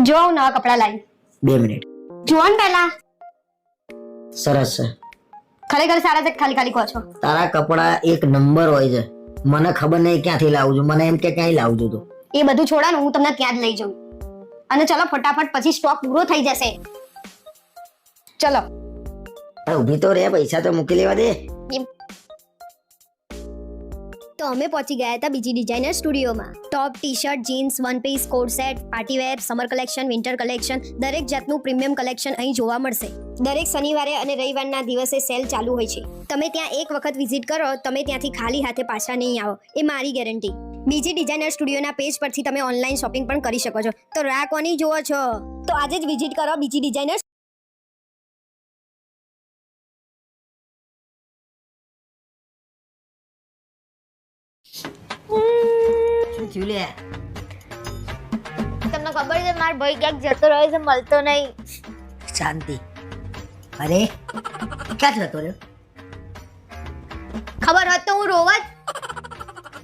જો હું નવા કપડા લાવી. 2 મિનિટ. જુઓ ને પહેલા. સરસ છે. ખરેખર સારા છે, ખાલી ખાલી કહો છો. તારા કપડા એક નંબર હોય છે. મને ખબર નહીં ક્યાંથી લાવું છું. મને એમ કે ક્યાંય લાવું છું તું. એ બધું છોડા ને, હું તમને ત્યાં જ લઈ જાઉં. અને ચલો ફટાફટ, પછી સ્ટોક પૂરો થઈ જશે. ચલો. ઊભી તો રે, પૈસા તો મૂકી લેવા દે. તો અમે પહોંચી ગયા હતા બીજી ડિઝાઇનર સ્ટુડિયોમાં. Top, T shirt, jeans, one piece, coat set, party wear, summer collection, winter collection, દરેક જાતનું પ્રીમિયમ કલેક્શન અહીં જોવા મળશે. દરેક શનિવારે અને રવિવારના દિવસે સેલ ચાલુ હોય છે. તમે ત્યાં એક વખત વિઝિટ કરો, તમે ત્યાંથી ખાલી હાથે પાછા નહીં આવો, એ મારી ગેરંટી. બીજી ડિઝાઇનર સ્ટુડિયોના પેજ પરથી તમે ઓનલાઈન શોપિંગ પણ કરી શકો છો. તો રાહ કોની જોવો છો? તો આજે જ વિઝિટ કરો બીજી ડિઝાઇનર. શું થયું લે? તમને ખબર છે મારો ભાઈ ક્યાંક જતો રહ્યો છે, મળતો નહીં. શાંતિ. અરે ક્યાં જતો રહ્યો? ખબર હોત તો હું રોવત.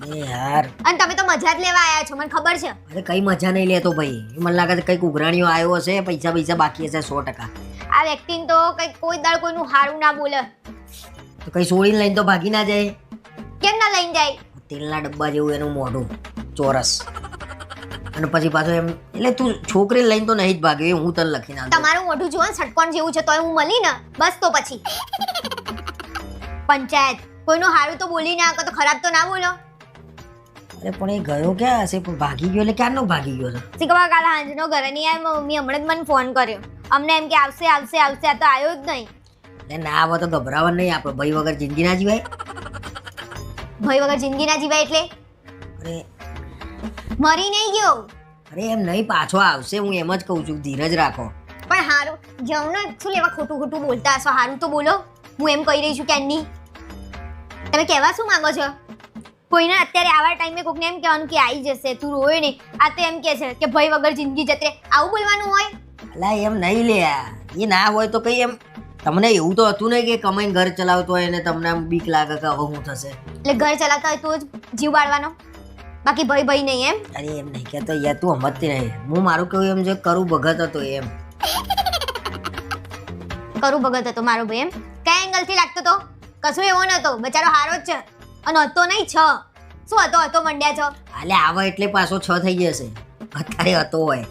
એ યાર, અને તમે તો મજા જ લેવા આયા છો, મને ખબર છે. અરે કઈ મજા નહીં લેતો ભાઈ. મને લાગે છે કઈક ઉઘરાણીઓ આવ્યો હશે, પૈસા બાકી હશે 100%. આ વ્યક્તિને તો કઈ કોઈ દાળ કોઈનું હારું ના બોલે. તો કઈ છોડીને લઈને તો ભાગી ના જાય. કેમ ના લઈને જાય? તેલના ડબ્બા જેવું એનું મોઢું, ચોરસ. અને પછી પાછો એમ, એટલે તું છોકરીને લઈને તો નહીં જ ભાગ્યો, એ હું તને લખીને આલું. તમારું મોઢું જુઓ ને, ષટકોણ જેવું છે, તોય હું મળી ને બસ. તો પછી પંચાયત કોઈનું હારું તો બોલી ના, તો ખરાબ તો ના બોલો. અરે પણ એ ગયો ક્યાં હશે? પણ ભાગી ગયો એટલે ક્યારનો ભાગી ગયો છે? શીખવા કાલે હાંજનો ઘરે નહીં આવ્યો. મમ્મી હમણાં જ મને ફોન કર્યો. અમને એમ કે આવશે આવશે આવશે, આ તો આવ્યો જ નહીં. એટલે ના આવે તો ગભરાવાનું નહીં. આપણે ભાઈ વગર જિંદગી ના જીવાય. ભાઈ વગર જિંદગી ના જીવાય એટલે અરે મરી નહીં ગયો. અરે એમ નહીં, પાછો આવશે. હું એમ જ કહું છું, ધીરજ રાખો. પણ હારું જમનો શું લેવા ખોટું ખોટું બોલતા હશો? હારું તો બોલો. હું એમ કહી રહી છું કે એની તમે કહેવા શું માંગો છો? કોઈને અત્યારે આવા ટાઈમે કોકને એમ કહેવાનું કે આવી જશે, તું રોય નહીં. આ તો એમ કહે છે કે ભાઈ વગર જિંદગી જતી રહે. આવું બોલવાનું હોય? અલા એમ નહીં લે. એ ના હોય તો કઈ એમ તમને એવું તો હતું નહીં કે કમાઈને ઘર ચલાવતો હોય ને તમને આમ બીક લાગે કે હવે શું થશે. એટલે ઘર ચલાવતા હોય તો જ જીવ બાળવાનો, બાકી ભાઈ ભાઈ નહીં એમ? અરે એમ નહીં કહેતો યાર, તું સમજતી નહીં. હું મારું કેવું એમ છે, કરું ભગત હતો એમ. કરું ભગત હતો મારો ભાઈ એમ? કયા એંગલથી લાગતો તો? કશું એવો નતો, બચારો હારો જ છે. અને હતો નહીં 6. શું હતો મંડ્યા છો? આલે આવે એટલે પાછો 6 થઈ જશે. અત્યારે હતો હોય,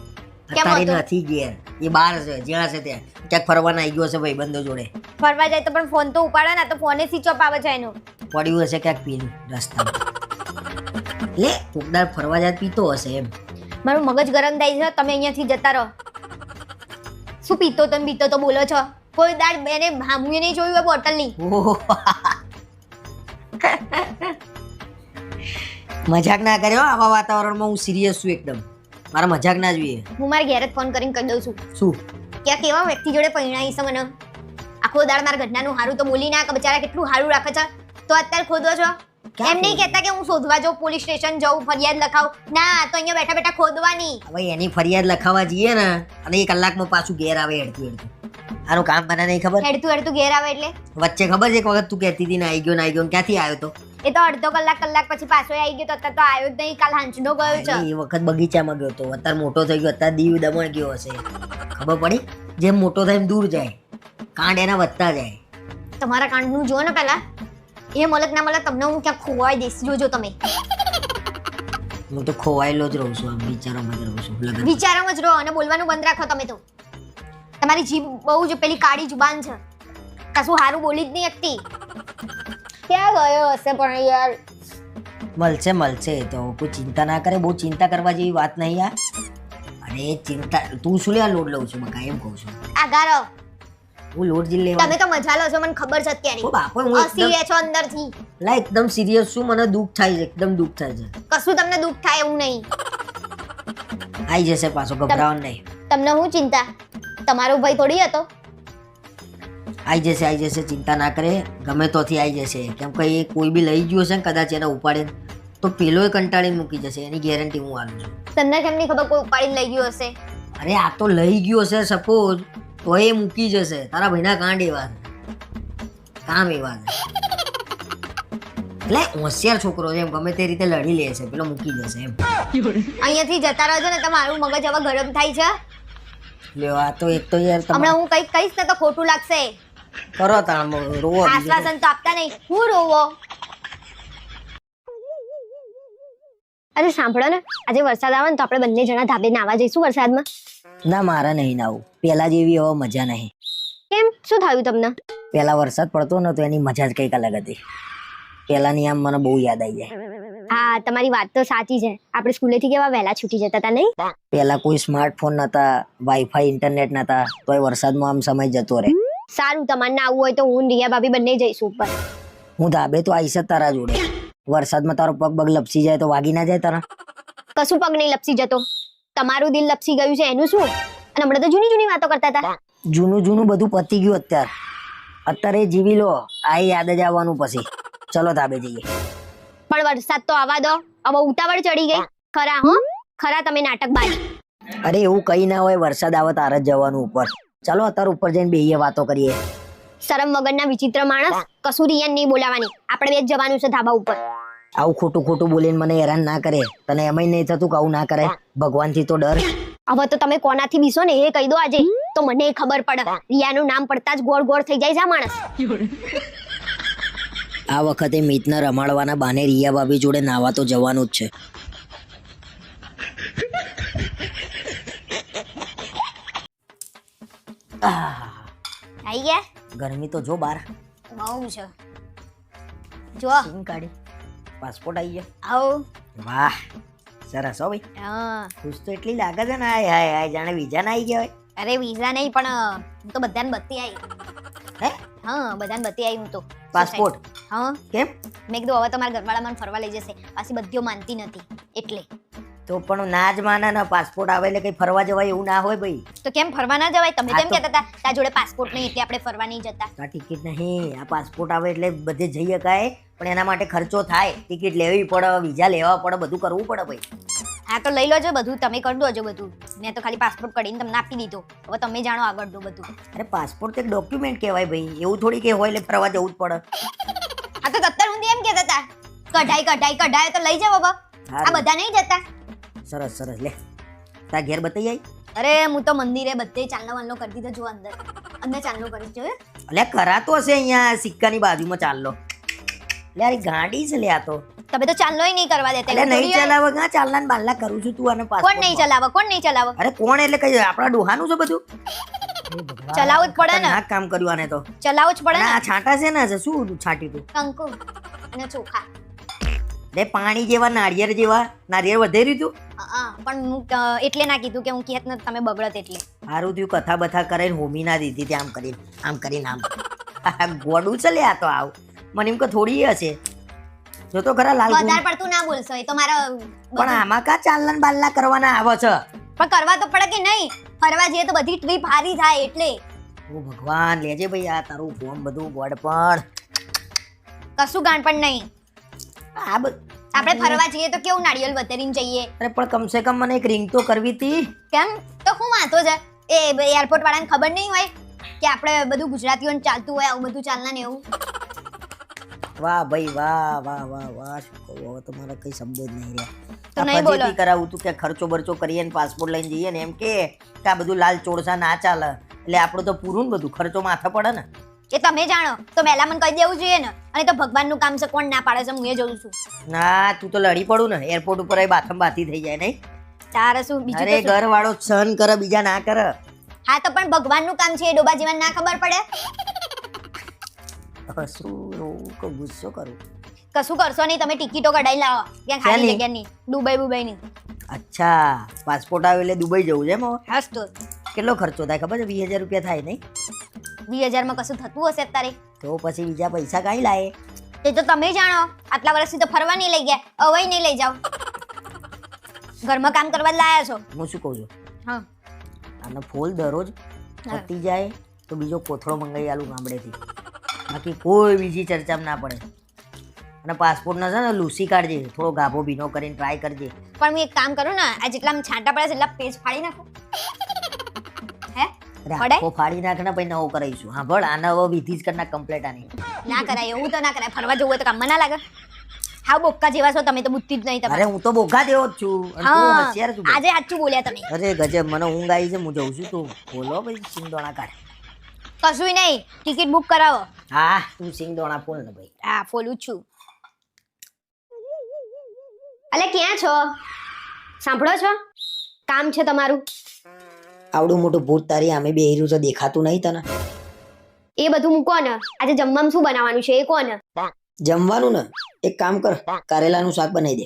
અત્યારે હતો? નથી ઘેર. એ બહાર છે, જ્યાં છે ત્યાં ક્યાંક ફરવાના આવી ગયો હશે ભાઈ બંધો જોડે. ફરવા જાય તો પણ ફોન તો ઉપાડે ને, તો ફોને સ્વિચ ઓફ આવે છે એનું. પડ્યું હશે ક્યાંક પીલું રસ્તામાં. લે કોકદાર ફરવા જાય પીતો હશે એમ. મારું મગજ ગરમ થાય છે, તમે અહીંયાથી જતા રહો. શું પીતો તમે બીતો તો બોલો છો? કોઈ દાડ બેને હામુએ નહીં જોયું હોય બોટલની. ઓહો. મજાક ના કર્યો. આવા વાતાવરણમાં હું સિરિયસ છું એકદમ. મારા મજાક ના જોઈએ. હું મારા ઘેર જ ફોન કરીને કહી દઉં છું. શું કે આ કેવા વ્યક્તિ જોડે પરણાઈ છે મને. આખો દાડ મારા ઘરનાનું હારું તો બોલી ના કે બચારા કેટલું હારું રાખે છે, તો અત્યારે ખોદો છો? એમ નહીં કહેતા કે હું શોધવા જાઉં, પોલીસ સ્ટેશન જાઉં, ફરિયાદ લખાવું. ના, તો અહીંયા બેઠા બેઠા ખોદવાની. હવે એની ફરિયાદ લખાવા જઈએ ને, અને 1 કલાકમાં પાછું ઘેર આવે હેડતું. આનું કામ મને નહીં ખબર. હેડતું ઘેર આવે એટલે વચ્ચે ખબર છે એક વખત તું કહેતી હતી ને આવી ગયો ક્યાંથી આવ્યો તો? એ તો અડધો કલાક પછી પાછો આવી ગયો. તો અત્યારે તો આવ્યો જ નહીં. કાલ હાંજનો ગયો છે. એ વખત બગીચામાં ગયો તો. અત્યારે મોટો થઈ ગયો, અત્યારે દીવ દમણ ગયો હશે. ખબર પડી? જેમ મોટો થાય એમ દૂર જાય, કાંડ એના વધતા જાય. તમારા કાંડનું જો ને પહેલા. એ મલક ના મલક તમને હું ક્યાંક ખોવાઈ દઈશ, જોજો તમે. હું તો ખોવાયેલો જ રહું છું, આમ વિચારોમાં જ રહું છું. વિચારોમાં જ રહો અને બોલવાનું બંધ રાખો તમે તો. તમારી જીભ બહુ જ પેલી કાળી જુબાન છે, કશું સારું બોલી જ નહીં શકતી. ક્યાં ગયો હશે પણ યાર? મળશે તો કોઈ ચિંતા ના કરે. બહુ ચિંતા કરવા જેવી વાત નહીં યાર. અરે ચિંતા તું શું લે લોડ લઉં છું બકા, એમ કહું છું. આગારો હું લોડ જી લેવા. તમે તો મજા લો છો, મને ખબર છે અત્યારે. ઓ બાપો, હું હસી રહ્યા છો અંદરથી. લા એકદમ સિરિયસ છું. મને દુઃખ થાય છે, એકદમ દુઃખ થાય છે. કશું તમને દુઃખ થાય એવું નહીં. આવી જશે પાછો, ગભરાવાનું નહીં. તમને હું ચિંતા? તમારો ભાઈ થોડી હતો. આવી જશે, ચિંતા ના કરે. ગમે તોથી આવી જશે. કેમ કે એ કોઈ બી લઈ ગયો છે ને કદાચ એને ઉપાડે તો પેલોય કંટાળીને મૂકી જશે. એની ગેરંટી હું આલું છું. તમને કેમ નહીં ખબર કોઈ ઉપાડીને લઈ ગયો હશે? અરે આ તો લઈ ગયો હશે સપોઝ, તો એ મૂકી જશે. તારા ભાઈના કાંડ એવા છે, કામ એવા છે. એટલે હોશિયાર છોકરો છે, એમ ગમે તે રીતે લડી લે છે. પેલો મૂકી જશે એમ. અહીંયાથી જતા રહેજો ને, તમારું મગજ હવે ગરમ થાય છે. લ્યો આ તો એક તો યાર હમણાં તમારે હું કંઈક કહીશ ને તો ખોટું લાગશે. કરો તાણ રોવો બીજું આશ્વાસન તો આપતા નહીં, હું રોવો. અરે સાંભળો ને, આજે વરસાદ આવે ને તો આપણે બંને જણા ધાબે નાવા જઈશું વરસાદમાં. ના મારા નહીં નાવું પેલા જેવી હવે મજા નહીં. કેમ, શું થયું તમને? પેલા વરસાદ પડતો ને તો એની મજા જ કંઈક અલગ હતી. પેલાની આમ મને બહુ યાદ આવી જાય. હા, તમારી વાત તો સાચી છે. આપણે સ્કૂલેથી કેવા વહેલા છૂટી જતા હતા નહીં? પેલા કોઈ સ્માર્ટફોન નતા, વાઈફાઈ ઇન્ટરનેટ નતા, તોય વરસાદમાં આમ સમય જતો રહે. સારું, તમારે ના આવવું હોય તો હું ને રિયા ભાભી બંને જઈશું ઉપર. હું ધાબે તો આવીશ જ તારા જોડે. વરસાદમાં તારો પગ બગ લપસી જાય તો વાગી ના જાય તારા? કશું પગ નહીં લપસી જતો. તમારું દિલ લપસી ગયું છે એનું શું? અને હમણાં તો જૂની જૂની વાતો કરતા હતા. જૂનું બધું પતી ગયું અત્યારે જીવી લો. આ યાદ જ આવવાનું પછી. ચલો ધાબે જઈએ. પણ વરસાદ તો આવવા દો. હવે ઉતાવળ ચડી ગઈ. ખરા હો, ખરા તમે નાટકબાજ. અરે એવું કઈ ના હોય, વરસાદ આવે તારે જ જવાનું ઉપર. ચાલો અત્યારે ઉપર જઈને બેહીએ વાતો કરીએ. શરમ વગરના વિચિત્ર માણસ. કશું રિયાન નહીં બોલાવાની. આપણે બે જ જવાનું છે ધાબા ઉપર. આવું ખોટું બોલીને મને હેરાન ના કરે. તને એમય નહીં થતું કે આવું ના કરે? ભગવાનથી તો ડર. હવે તો તમે કોનાથી બીસો ને એ કહી દો આજે, તો મને ખબર પડે. રિયાનું નામ પડતા જ ગોળ ગોળ થઈ જાય છે આ માણસ. આ વખતે મિતને રમાડવાના બાને રિયા ભાભી જોડે નાવા તો જવાનું જ છે. આવી ગયા? ગરમી તો જો બાર બહુ છે. જો સિમ કાઢી પાસપોર્ટ આવી ગયો. આવો. વાહ સરસ હો ભાઈ. હા, ખુશ તો એટલી લાગે છે ને. હાય હાય હાય જાણે વિઝા ના આવી ગયા હોય. અરે વિઝા નહીં પણ હું તો બધાને બત્તી આવી. હે હા, બધાને બત્તી આવી હું તો. પાસપોર્ટ? હા. કેમ? મેં કીધું હવે તમારા ઘરવાળા મને ફરવા લઈ જશે. પાછી બધીઓ માનતી નથી એટલે. તો પણ ના જ માને ને. પાસપોર્ટ આવે એટલે કઈ ફરવા જવાય એવું ના હોય ભાઈ. તો કેમ ફરવા ના જવાય? તમે હા કેમ તો- કહેતા હતા તારા જોડે પાસપોર્ટ નહીં એટલે આપણે ફરવા નહીં જતા? આ ટિકિટ નહીં, આ પાસપોર્ટ આવે એટલે બધે જઈ શકાય. પણ એના માટે ખર્ચો થાય. ટિકિટ લેવી પડે, વિઝા લેવા પડે, બધું કરવું પડે ભાઈ. હા તો લઈ લોજો બધું, તમે કરી દોજો બધું. મેં તો ખાલી પાસપોર્ટ કાઢીને તમને આપી દીધો. હવે તમે જાણો આગળનું બધું. અરે પાસપોર્ટ તો એક ડોક્યુમેન્ટ કહેવાય ભાઈ. એવું થોડી કે હોય એટલે ફરવા જવું જ પડે. આ તો અત્યાર સુધી એમ કહેતા હતા કઢાય તો લઈ જાવ બાબા. આ સારું. બધા નહીં જતા. સરસ લે. તાર ઘેર બતાઈ આવી? અરે હું તો મંદિરે બધે ચાલનો વાલનો કરી દીધો. જો અંદર ચાલનો કરીશ જોયું? અલ્યા કરાતો હશે અહીંયા સિક્કાની બાજુમાં ચાલલો. લે અરે ગાડી છે લે આ તો. તમે તો ચાલનોય નહીં કરવા દેતા. એટલે એવું નહીં થોડી હોય. ચલાવે ગા ચાલના ને બાલના કરું છું તું અને કોણ નહીં ચલાવે? કોણ નહીં ચલાવે? અરે કોણ એટલે કઈ આપણા ડોહાનું છે બધું. ચલાવવું જ પડે ને. ખતરનાક કામ કર્યું આને તો. ચલાવવું જ પડે અને ને. આ છાંટા છે ને શું છાંટ્યું તું? કંકુ અને ચોખા. લે પાણી જેવા નારિયેળ વધેર્યું તું. પણ હું એટલે ના કીધું કે હું કહેત ને તમે બગડત એટલે. સારું થયું કથા બથા કરીને હોમી ના દીધી તે આમ કરીને આમ ગોડું છે લે આ તો. આવ મને એમ કે થોડી હશે. જો તો ખરા લાલ ગુણ. વધારે પડતું ના બોલશો, એ તો મારા પણ આમાં કા ચાલના બાલના કરવાના આવે છે? પણ કરવા તો પડે કે નહીં? ફરવા જઈએ તો બધી ટ્રીપ હારી થાય એટલે. ઓ ભગવાન લેજે ભાઈ આ તારું ફોન બધું ગોડ પણ કશું ગાણ પણ નહીં. આ આપણે ફરવા જઈએ તો કેવું નાળિયેર વધેરીને જઈએ. અરે પણ કમસે કમ મને એક રિંગ તો કરવી હતી. કેમ? તો હું વાંધો છે? એ એરપોર્ટ વાળાને ખબર નહીં હોય કે આપણે બધું ગુજરાતીઓને ચાલતું હોય આવું બધું ચાલના ને એવું? વાહ ભાઈ વાહ વાહ વાહ વાહ. શું કહું હવે તો મારા કઈ શબ્દ જ નહીં રહ્યા. તો આ નહીં બોલો. ફજીતી કરાવું તું કે ખર્ચો બરચો કરીએ ને પાસપોર્ટ લઈને જઈએ ને એમ કે આ બધું લાલ ચોળસા ના ચાલે. એટલે આપણું તો પૂરું ને બધું ખર્ચો માથે પડે ને. એ તમે જાણો તો પહેલા મને કહી દેવું જોઈએ ને. અને તો ભગવાનનું કામ છે, કોણ ના પાડે છે? હું એ જોઉં છું. ના તું તો લડી પડું ને એરપોર્ટ ઉપર એ બાથમ બાથી થઈ જાય નહીં. તારે શું બીજું અરે તો શું? ઘર વાળો સહન કરે બીજા ના કરે. હા તો પણ ભગવાનનું કામ છે, એ ડોબા જીવન ના ખબર પડે? શું રોવું કે ગુસ્સો કરું? કશું કરશો નહીં, તમે ટિકિટો કઢાઈ લાવો ક્યાં ખાલી શેની? જગ્યાની. દુબઈની. અચ્છા પાસપોર્ટ આવે એટલે દુબઈ જવું છે એમ હવે? હસ તો કેટલો ખર્ચો થાય ખબર છે? 20,000 રૂપિયા થાય નહીં? 20,000 માં કશું થતું હશે અત્યારે? તો પછી બીજા પૈસા કાંઈ લાય? એ તો તમે જાણો. આટલા વર્ષથી તો ફરવા નહીં લઈ ગયા, હવે નહીં લઈ જાઓ. ઘરમાં કામ કરવા જ લાયા છો. હું શું કહું છું હા આનો ફોલ દરરોજ હા. પતી જાય તો બીજો કોથળો મંગાવી આલું ગામડેથી. બાકી કોઈ બીજી ચર્ચામાં ના પડે. અને પાસપોર્ટનો છે ને લૂસી કાઢજે, થોડો ગાભો ભીનો કરીને ટ્રાય કરજે. પણ હું એક કામ કરું ને, આ જેટલા આમ છાંટા પડે છે એટલા પેજ ફાડી નાખો. હે અરે પડે? આખો ફાડી નાખ ને પછી નવો કરાવીશું. હા ભળ આને હવે વિધિ જ કરી નાખ કમ્પ્લેટ આની. ના કરાય એવું તો ના કરાય. ફરવા જવું હોય તો કામમાં ના લાગે. હા બોક્કા જેવા છો તમે તો બુદ્ધિ જ નહીં અરે તમે હું તો બોગા જેવો જ છું અને તું હા હોશિયાર છું ભાઈ. આજે સાચું બોલ્યા તમે અરે ગજબ મને ઊંઘ આવી છે હું જઉં છું તું બોલો ભાઈ સિંગદોણા કાઢ. કશું નહીં ટિકિટ બુક કરાવો હા તું સિંગદોણા ફોલ ને ભાઈ. હા ફોલું જ છું અલે ક્યાં છો સાંભળો છો કામ છે તમારું આવડું મોટું ભૂત તારી આમે બેહી છે દેખાતું નહીં તને? એ બધું મૂકો ને આજે જમવામાં શું બનાવવાનું છે એ કોને જમવાનું ને એક કામ કર કારેલાનું શાક બનાવી દે.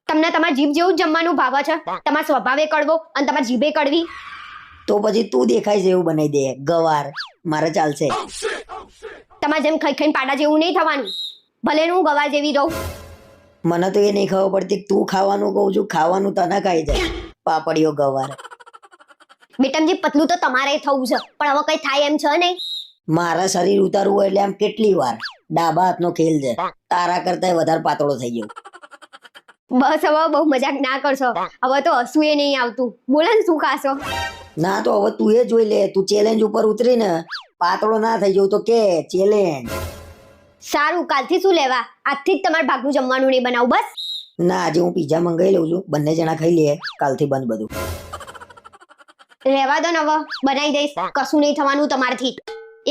તમને તમારા જીભ જેવું જ જમવાનું ભાવે છે તમારા સ્વભાવે કડવો અને તમારી જીભે કડવી તો પછી તું દેખાય છે એવું બનાવી દે ગવાર મારે ચાલશે. તમારે જેમ ખાઈ ખાઈને પાડા જેવું નહીં થવાનું ભલે ને હું ગવાર જેવી રહું મને તો એ નહીં ખબર પડતી કે તું ખાવાનું કહું છું ખાવાનું તને ખાઈ જાય પાપડીઓ ગવાર. બેટમજી પતલું તો તમારે થવું છે પણ હવે કઈ થાય એમ છે નહીં મારા શરીર ઉતારવું હોય એટલે આમ કેટલી વાર ડાબા હાથનો ખેલ છે તારા કરતા વધારે પાતળો થઈ ગયો. બસ હવે બહુ મજાક ના કરશો હવે તો હસવું એ નહીં આવતું બોલે ને શું ખાશો ના તો હવે તું એ જોઈ લે તું ચેલેન્જ ઉપર ઉતરીને પાતળો ના થઈ જવું તો કે ચેલેન્જ. સારું કાલથી શું લેવા આજથી જ તમારે ભાગનું જમવાનું નહીં બનાવું બસ ના આજે હું પીઝા મંગાવી લઉં છું બંને જણા ખાઈ લઈએ કાલથી બંધ બધું. રહેવા દો ને હવે બનાવી દઈશ કશું નહીં થવાનું તમારથી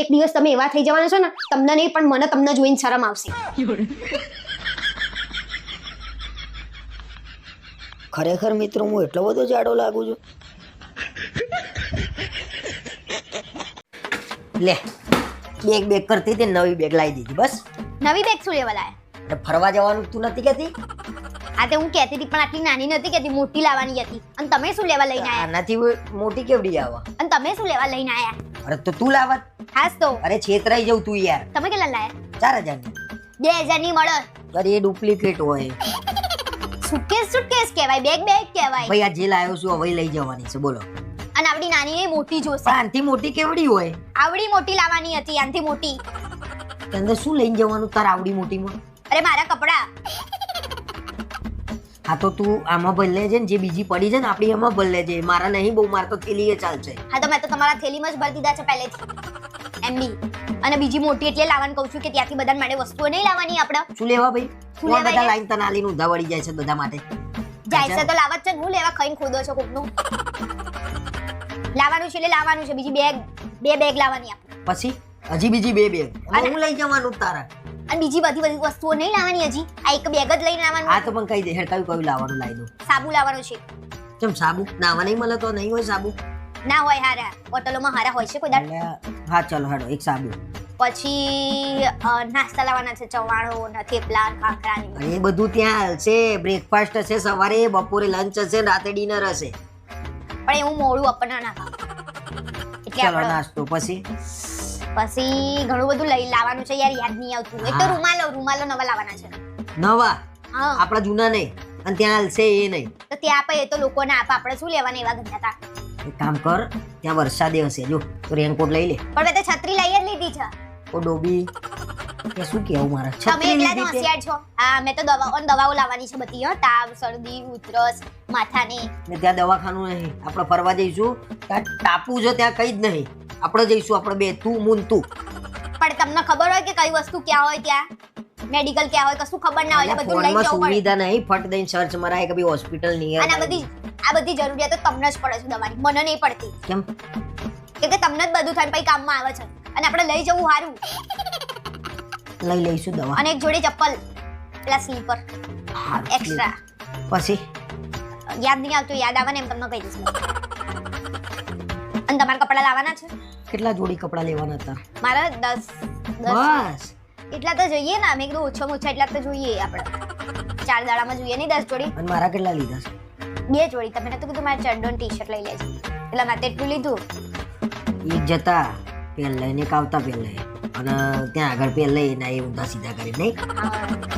એક દિવસ તમે એવા થઈ જવાના છો ને તમને નહીં પણ મને તમને જોઈને શરમ આવશે ખરેખર મિત્રો હું એટલો બધો જાડો લાગુ છું? લે બેગ બેગ કરતી હતી નવી બેગ લાવી દીધી બસ. નવી બેગ શું લેવા લાયા એટલે ફરવા જવાનું તું નથી કહેતી? આ તે હું કહેતી હતી પણ આટલી નાની નથી કહેતી મોટી લાવવાની હતી અને તમે શું લેવા લઈને આયા આનાથી મોટી કેવડી આવે? અને તમે શું લેવા લઈને આયા અરે તો તું લાવત. હાસ તો અરે છેતરાઈ જવું તું યાર. તમે કેટલા લાયા 4000 2000 ની મળે અરે એ ડુપ્લિકેટ હોય સુટકેસ કહેવાય બેગ કહેવાય ભાઈ આ જે લાવ્યો છું હવે લઈ જવાની છે બોલો. અને આવડી નાની નહીં મોટી જોશે પણ આનથી મોટી કેવડી હોય? આવડી મોટી લાવવાની હતી આનથી મોટી અંદર શું લઈને જવાનું તાર આવડી મોટીમાં? અરે મારા કપડા હા તો તું આમાં ભરી લેજે ને જે બીજી પડી છે ને આપણી એમાં ભરી લેજે મારા નહીં બહુ મારે તો થેલી એ ચાલશે. હા તો મેં તો તમારા થેલીમાં જ ભરી દીધા છે પહેલેથી એમની અને બીજી મોટી એટલે લાવવાનું કહું છું કે ત્યાંથી બધા માટે વસ્તુઓ નહીં લાવવાની આપણે શું લેવા ભાઈ? શું કોણ લેવા બધા યાર? લાઈન તને આલીને ઊંધા વળી જાય છે બધા માટે? જાય છે તો લાવત છે ને હું લેવા ખાઈને ખોદો છો કોકનું લાવવાનું છે એટલે લાવવાનું છે બીજી બે બેગ લાવવાની આપણે પછી હજી બીજી બે બેગ અને- હું લઈ જવાનું તારા? અને બીજી બધી વસ્તુઓ નહીં લાવવાની હજી આ એક બેગ જ લઈને આ આવવાનું તો પણ કહી દે હેડ કયું લાવવાનું લાવી દઉં. સાબુ લાવવાનો છે કેમ સાબુ નાવા નહીં મળે તો નહીં હોય સાબુ? ના હોય હારા બોટલોમાં હારા હોય છે કોઈ દાડ એટલે હા ચલો હેડો એક સાબુ. પછી નાસ્તા લાવવાના છે ચવાણો ને થેપલા ને ખાખરા ને અને એ બધું ત્યાં હશે બ્રેકફાસ્ટ હશે સવારે બપોરે લંચ હશે રાતે ડિનર હશે. પણ એવું મોડું આપણને ના ભાવે એટલે ચલો આપણે નાસ્તો પછી પછી ઘણું બધું લઈ લાવવાનું છે યાર યાદ નહીં આવતું એક તો હા. રૂમાલો નવા લાવવાના છે નવા હા આપણા જૂના નહીં અને ત્યાં હલશે એ નહીં. તો ત્યાં આપે એ તો લોકોને આપે આપણે શું લેવાના એવા ગંદા હતા એક કામ કર ત્યાં વરસાદે હશે જો તો રેનકોટ લઈ લે. પણ મેં તો છત્રી લઈ જ લીધી છે ઓ ડોબી એ શું કેવું મારે તમે છત્રી એટલા જ લીધી તે? હોશિયાર છો હા મેં તો દવાઓ લાવવાની છે બધી હો તાવ શરદી ઉધરસ માથાની ને ત્યાં દવાખાનું નહીં આપણે ફરવા જઈશું ત્યાં ટાપુ છે ત્યાં કઈ જ નહીં આપણે જઈશું આપણે બે તું મુન તું. પણ તમને ખબર હોય કે કઈ વસ્તુ ક્યાં હોય ત્યાં મેડિકલ ક્યાં હોય કશું ખબર ના હોય એટલે બધું લઈ ફોનમાં જવું પડે સુવિધા નહીં ફટ દઈને સર્ચ મરાય કે ભાઈ હોસ્પિટલ નિયર અને આ બધી જરૂરિયાતો તમને જ પડે છે દવાની મને નહીં પડતી કેમ? કેમ કે તમને જ બધું થાય પછી કામમાં આવે છે અને આપણે લઈ જવું સારું લઈ લઈશું દવા. અને એક જોડે ચપ્પલ પેલા સ્લીપર હારું, એક્સ્ટ્રા પછી યાદ નહીં આવતું યાદ આવે ને એમ તમને કહી દઈશ અને તમારા કપડા લાવવાના છે કેટલા જોડી કપડા લેવાના હતા? મારે 10 બસ એટલા તો જોઈએ ને મેં કીધું ઓછામાં ઓછા એટલા તો જોઈએ આપણે 4 દાડામાં જોઈએ નહીં 10 જોડી અને મારા કેટલા લીધા છે? 2 જોડી તમે નતું કીધું મારે ચડ્ડો ટી-શર્ટ લઈ લેજો એટલે મેં તેટલું લીધું એક જતા પહેલા ને એક આવતા પહેલા અને ત્યાં આગળ પહેલા એના એ ઊંધા સીધા કરી નહીં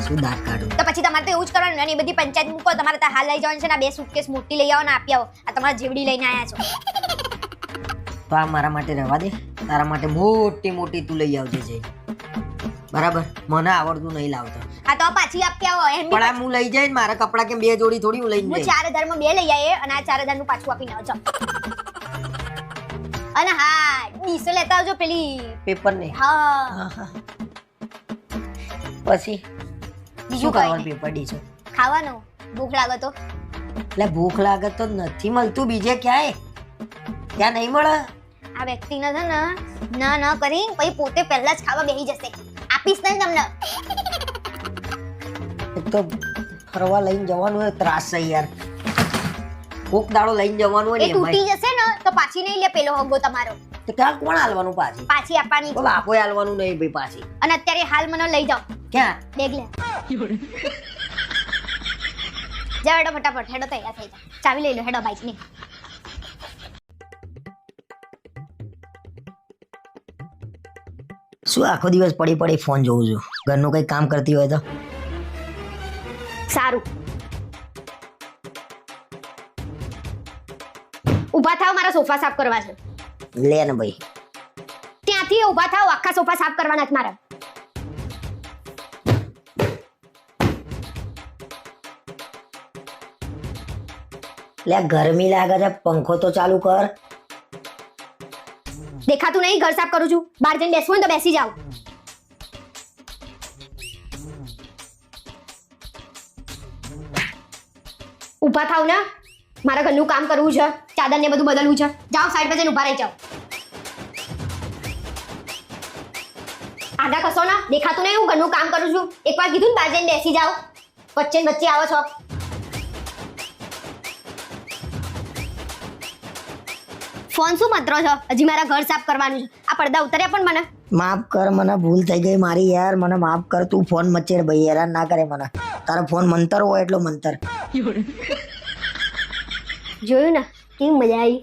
શું દાંત કાઢું. તો પછી તમારે તો એવું જ કરવાનું ને અને એ બધી પંચાયત મૂકો તમારે તો હાલ લઈ જવાનું છે ને આ 2 સુટકેસ મોટી લઈ આવો ને આપી આવો આ તમારા જેવડી લઈને આયા છો તો આ મારા માટે રહેવા દે તારા માટે મોટી મોટી તું લઈ આવજે જઈ બરાબર મને આવડતું નહીં લાવતો આ તો પાછી આપી આવો એમ પણ આ હું લઈ જાય ને મારા કપડા કેમ 2 જોડી થોડી હું લઈને હું જઈશ. 4000 માં 2 લઈ આયે અને આ 4000 નું પાછું આપીને આવજો અને હા ડીસો લેતા આવજો પેલી પેપર ને હા પછી શું કરવાનું પેપર ડીશ ખાવાનું ભૂખ લાગે તો એટલે ભૂખ લાગે તો નથી મળતું બીજે ક્યાંય ત્યાં નહીં મળે આ વ્યક્તિને છે ને ના ના કરી પછી પોતે પહેલા જ ખાવા બેસી જશે આપીશ નહીં તમને એક તો ફરવા લઈને જવાનું હોય ત્રાસ છે યાર કોક દાડો લઈને જવાનું હોય એ ને તૂટી જશે ને તો પાછી નહીં લે પેલો હગો તમારો તો ક્યાં કોણ હાલવાનું પાછી પાછી આપવાની છે. બાપોય હાલવાનું નહીં ભાઈ પાછી અને અત્યારે હાલ મને લઈ જાઓ ક્યાં બેગ લે જાઓ હેડો ફટાફટ હેડો તૈયાર થઈ જાઓ ચાવી લઈ લો હેડો બાઈક ની શું આખો દિવસ પડી પડી ફોન જોઉં છું ઘરનું કઈ કામ કરતી હોય તો સારું ઊભા થાવ મારા સોફા સાફ કરવા છે લે ને ભાઈ ત્યાંથી ઊભા થાવ આખા સોફા સાફ કરવાના છે મારા લે ગરમી લાગે છે પંખો તો ચાલુ કર દેખાતું નહીં ઘર સાફ કરું છું બહાર જઈને બેસવું હોય તો બેસી જાઓ ઊભા થાવ ને મારા ઘરનું કામ કરવું છે ચાદર ને બધું બદલવું છે જાઓ સાઈડ પર જઈને ઊભા રહી જાઓ આગા કશો ને દેખાતું નહીં હું ઘરનું કામ કરું છું એકવાર કીધું ને બહાર જઈને બેસી જાઓ વચ્ચે ને વચ્ચે આવો છો ફોન શું મંત્રો છો હજી મારા ઘર સાફ કરવાનું છે આ પડદા ઉતર્યા પણ મને માફ કર મને ભૂલ થઈ ગઈ મારી યાર મને માફ કર તું ફોન મચેડ ભાઈ હેરાન ના કરે મને તારો ફોન મંતર હોય એટલો મંતર જોયું ને કેવી મજા આવી